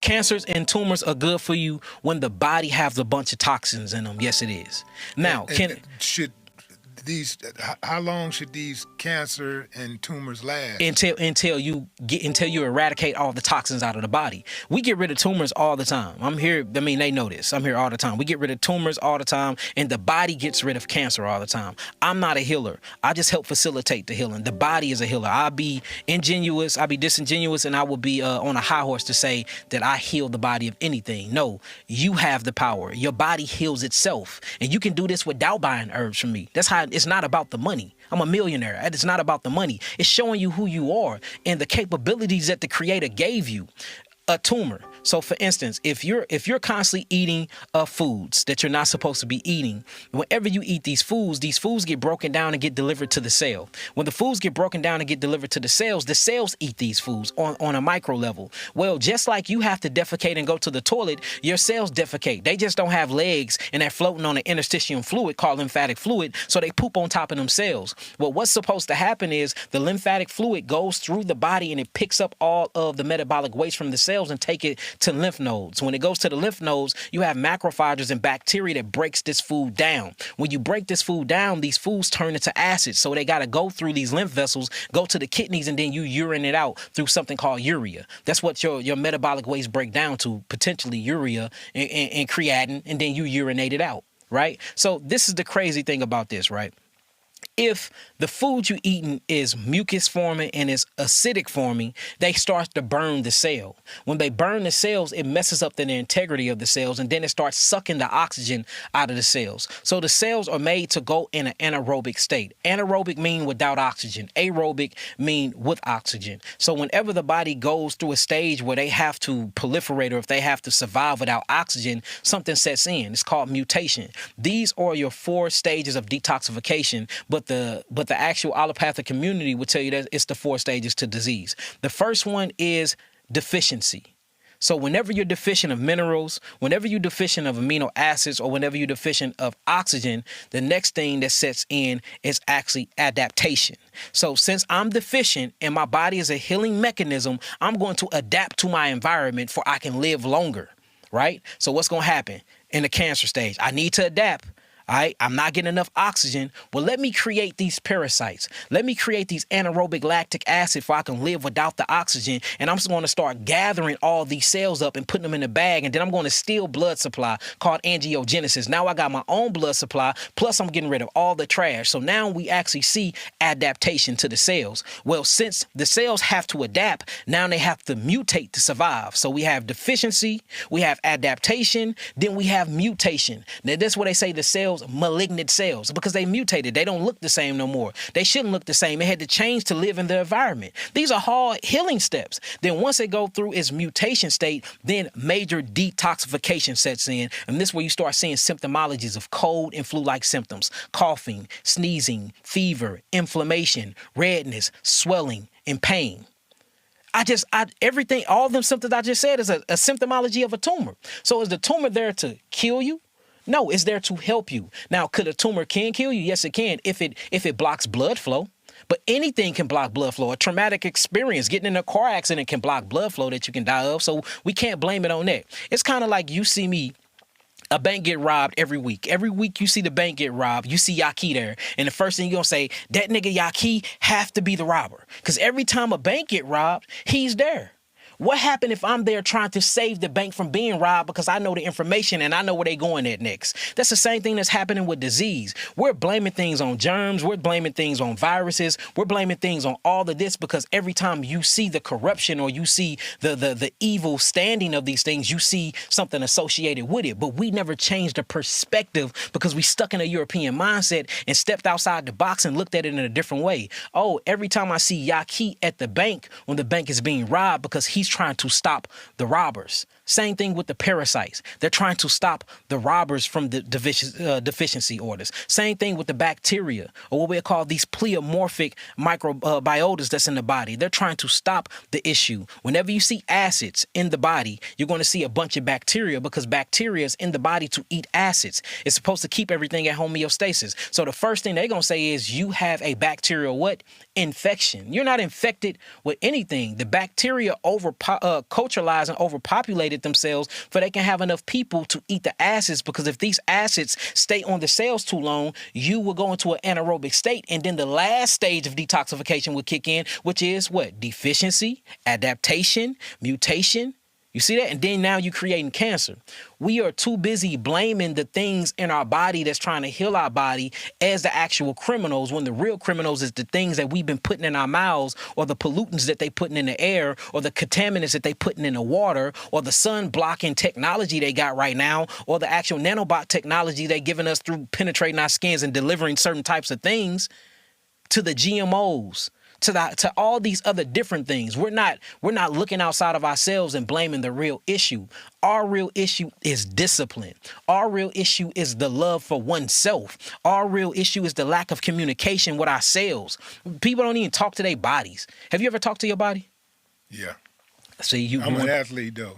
Cancers and tumors are good for you when the body has a bunch of toxins in them. Yes, it is. Now, And should these? How long should these cancer and tumors last? until you eradicate all the toxins out of the body. We get rid of tumors all the time. I'm here. I mean, they know this. I'm here all the time. We get rid of tumors all the time, and the body gets rid of cancer all the time. I'm not a healer. I just help facilitate the healing. The body is a healer. I'll be ingenuous. I'll be disingenuous, and I will be on a high horse to say that I heal the body of anything. No, you have the power. Your body heals itself, and you can do this without buying herbs from me. That's how. It's not about the money. I'm a millionaire. It's not about the money. It's showing you who you are and the capabilities that the creator gave you. A tumor. So for instance, if you're constantly eating foods that you're not supposed to be eating, whenever you eat these foods get broken down and get delivered to the cell. When the foods get broken down and get delivered to the cells eat these foods on a micro level. Well, just like you have to defecate and go to the toilet, your cells defecate. They just don't have legs and they're floating on an interstitial fluid called lymphatic fluid, so they poop on top of them cells. Well, what's supposed to happen is the lymphatic fluid goes through the body and it picks up all of the metabolic waste from the cells and take it to lymph nodes. When it goes to the lymph nodes, you have macrophages and bacteria that breaks this food down. When you break this food down, these foods turn into acids. So they got to go through these lymph vessels, go to the kidneys, and then you urine it out through something called urea. That's what your metabolic waste break down to, potentially urea and creatinine, and then you urinate it out, right? So this is the crazy thing about this, right? If the food you're eating is mucus forming and is acidic forming, they start to burn the cell. When they burn the cells, it messes up the integrity of the cells, and then it starts sucking the oxygen out of the cells. So the cells are made to go in an anaerobic state. Anaerobic mean without oxygen. Aerobic mean with oxygen. So whenever the body goes through a stage where they have to proliferate or if they have to survive without oxygen, something sets in. It's called mutation. These are your 4 stages of detoxification, but the actual allopathic community would tell you that it's the 4 stages to disease. The first one is deficiency. So whenever you're deficient of minerals, whenever you're deficient of amino acids, or whenever you're deficient of oxygen, the next thing that sets in is actually adaptation. So since I'm deficient and my body is a healing mechanism, I'm going to adapt to my environment for I can live longer, right? So what's going to happen in the cancer stage? I need to adapt. All right, I'm not getting enough oxygen. Well, let me create these parasites. Let me create these anaerobic lactic acid so I can live without the oxygen. And I'm just going to start gathering all these cells up and putting them in a bag. And then I'm going to steal blood supply called angiogenesis. Now I got my own blood supply, plus I'm getting rid of all the trash. So now we actually see adaptation to the cells. Well, since the cells have to adapt, now they have to mutate to survive. So we have deficiency, we have adaptation, then we have mutation. Now that's where they say the cells malignant cells, because they mutated. They don't look the same no more. They shouldn't look the same. They had to change to live in the environment. These are hard healing steps. Then once they go through its mutation state, then major detoxification sets in. And this is where you start seeing symptomologies of cold and flu-like symptoms, coughing, sneezing, fever, inflammation, redness, swelling, and pain. Everything, all them symptoms I just said is a symptomology of a tumor. So is the tumor there to kill you? No, it's there to help you. Now, could a tumor can kill you? Yes, it can if it blocks blood flow. But anything can block blood flow. A traumatic experience, getting in a car accident, can block blood flow that you can die of. So we can't blame it on that. It's kind of like you see me. A bank get robbed every week. Every week you see the bank get robbed. You see Yaki there. And the first thing you're going to say, that nigga Yaki have to be the robber. Because every time a bank get robbed, he's there. What happened if I'm there trying to save the bank from being robbed because I know the information and I know where they're going at next? That's the same thing that's happening with disease. We're blaming things on germs. We're blaming things on viruses. We're blaming things on all of this because every time you see the corruption or you see the evil standing of these things, you see something associated with it. But we never changed the perspective because we stuck in a European mindset and stepped outside the box and looked at it in a different way. Oh, every time I see Yaki at the bank when the bank is being robbed because he's trying to stop the robbers. Same thing with the parasites. They're trying to stop the robbers from the deficiency orders. Same thing with the bacteria, or what we call these pleomorphic microbiotas that's in the body. They're trying to stop the issue. Whenever you see acids in the body, you're going to see a bunch of bacteria because bacteria is in the body to eat acids. It's supposed to keep everything at homeostasis. So the first thing they're going to say is you have a bacterial what? Infection. You're not infected with anything. The bacteria overpower culturalized and overpopulated themselves for they can have enough people to eat the acids, because if these acids stay on the cells too long, you will go into an anaerobic state, and then the last stage of detoxification will kick in, which is what? Deficiency, adaptation, mutation. You see that? And then now you're creating cancer. We are too busy blaming the things in our body that's trying to heal our body as the actual criminals, when the real criminals is the things that we've been putting in our mouths, or the pollutants that they putting in the air, or the contaminants that they putting in the water, or the sun blocking technology they got right now, or the actual nanobot technology they giving us through penetrating our skins and delivering certain types of things, to the GMOs. To all these other different things. We're not looking outside of ourselves and blaming the real issue. Our real issue is discipline. Our real issue is the love for oneself. Our real issue is the lack of communication with ourselves. People don't even talk to their bodies. Have you ever talked to your body? Yeah. See, I'm an athlete though.